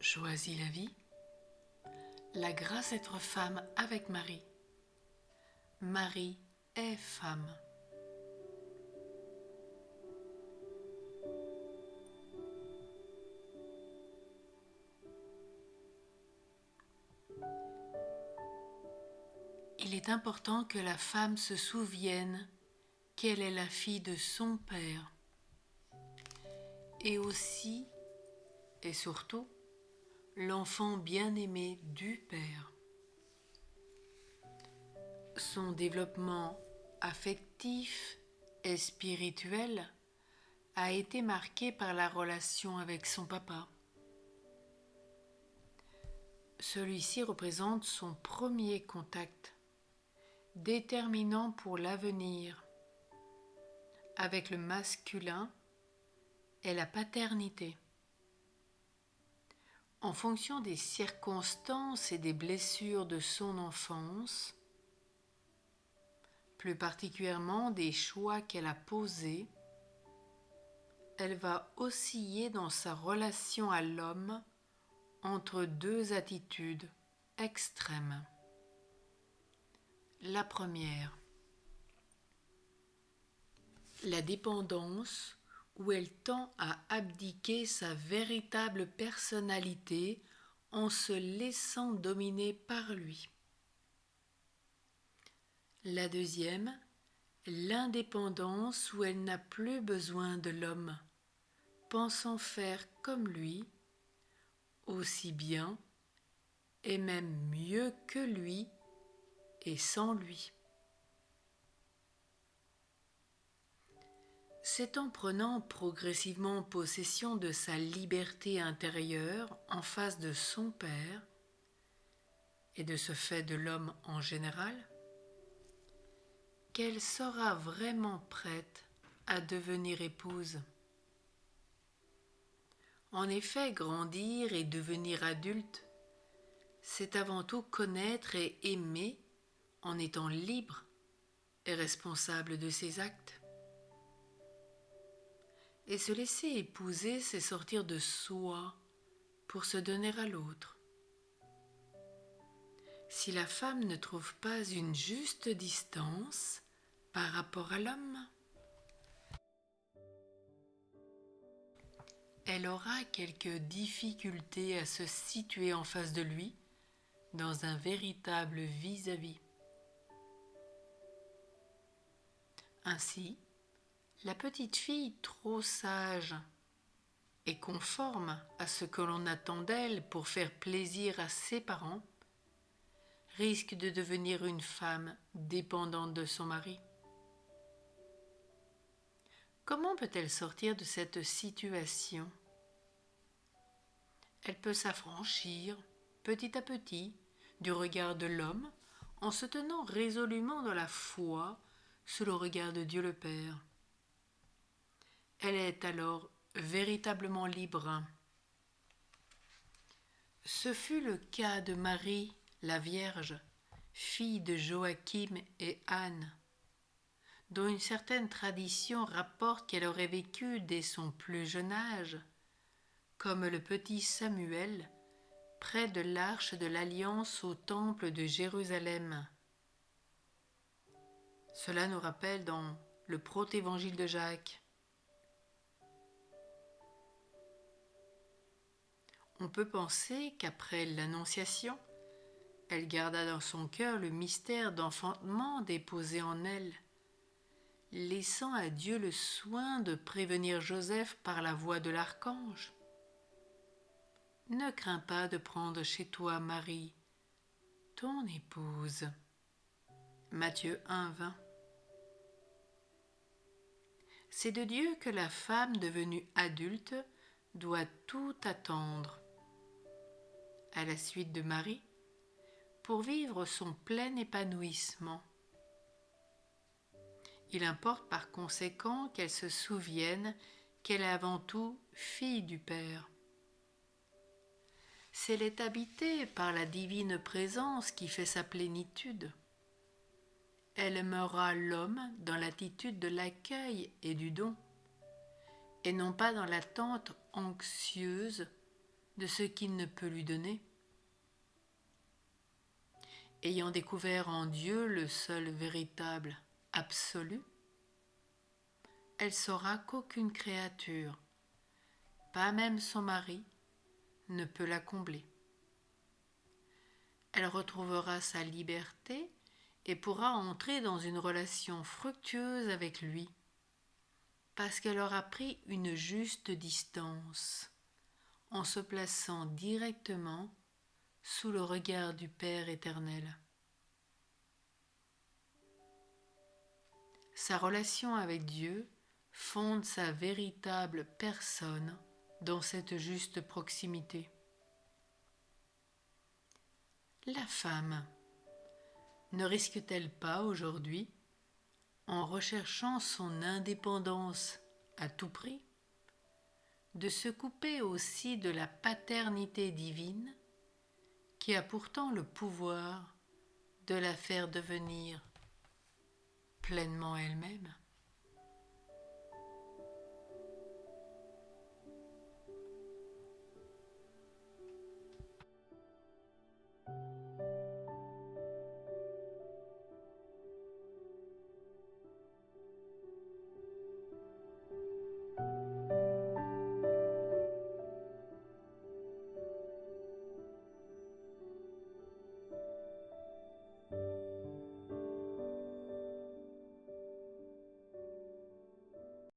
Choisis la vie, la grâce d'être femme avec Marie. Marie est femme. Il est important que la femme se souvienne qu'elle est la fille de son père et aussi et surtout l'enfant bien-aimé du père. Son développement affectif et spirituel a été marqué par la relation avec son papa. Celui-ci représente son premier contact, déterminant pour l'avenir, avec le masculin et la paternité. En fonction des circonstances et des blessures de son enfance, plus particulièrement des choix qu'elle a posés, elle va osciller dans sa relation à l'homme entre deux attitudes extrêmes. La première, la dépendance, où elle tend à abdiquer sa véritable personnalité en se laissant dominer par lui. La deuxième, l'indépendance, où elle n'a plus besoin de l'homme, pensant faire comme lui, aussi bien et même mieux que lui et sans lui. C'est en prenant progressivement possession de sa liberté intérieure en face de son père et de ce fait de l'homme en général, qu'elle sera vraiment prête à devenir épouse. En effet, grandir et devenir adulte, c'est avant tout connaître et aimer en étant libre et responsable de ses actes. Et se laisser épouser, c'est sortir de soi pour se donner à l'autre. Si la femme ne trouve pas une juste distance par rapport à l'homme, elle aura quelques difficultés à se situer en face de lui dans un véritable vis-à-vis. Ainsi, la petite fille trop sage et conforme à ce que l'on attend d'elle pour faire plaisir à ses parents risque de devenir une femme dépendante de son mari. Comment peut-elle sortir de cette situation ? Elle peut s'affranchir petit à petit du regard de l'homme en se tenant résolument dans la foi sous le regard de Dieu le Père. Elle est alors véritablement libre. Ce fut le cas de Marie, la Vierge, fille de Joachim et Anne, dont une certaine tradition rapporte qu'elle aurait vécu dès son plus jeune âge, comme le petit Samuel, près de l'arche de l'Alliance au temple de Jérusalem. Cela nous rappelle dans le protévangile de Jacques. On peut penser qu'après l'Annonciation, elle garda dans son cœur le mystère d'enfantement déposé en elle, laissant à Dieu le soin de prévenir Joseph par la voix de l'archange. Ne crains pas de prendre chez toi Marie, ton épouse. Matthieu 1, 20. C'est de Dieu que la femme devenue adulte doit tout attendre, à la suite de Marie, pour vivre son plein épanouissement. Il importe par conséquent qu'elle se souvienne qu'elle est avant tout fille du Père. C'est elle est habitée par la divine présence qui fait sa plénitude. elle aimera l'homme dans l'attitude de l'accueil et du don, et non pas dans l'attente anxieuse de ce qu'il ne peut lui donner. Ayant découvert en Dieu le seul véritable absolu, elle saura qu'aucune créature, pas même son mari, ne peut la combler. Elle retrouvera sa liberté et pourra entrer dans une relation fructueuse avec lui, parce qu'elle aura pris une juste distance en se plaçant directement sous le regard du Père éternel. Sa relation avec Dieu fonde sa véritable personne dans cette juste proximité. La femme ne risque-t-elle pas aujourd'hui, en recherchant son indépendance à tout prix, de se couper aussi de la paternité divine qui a pourtant le pouvoir de la faire devenir pleinement elle-même?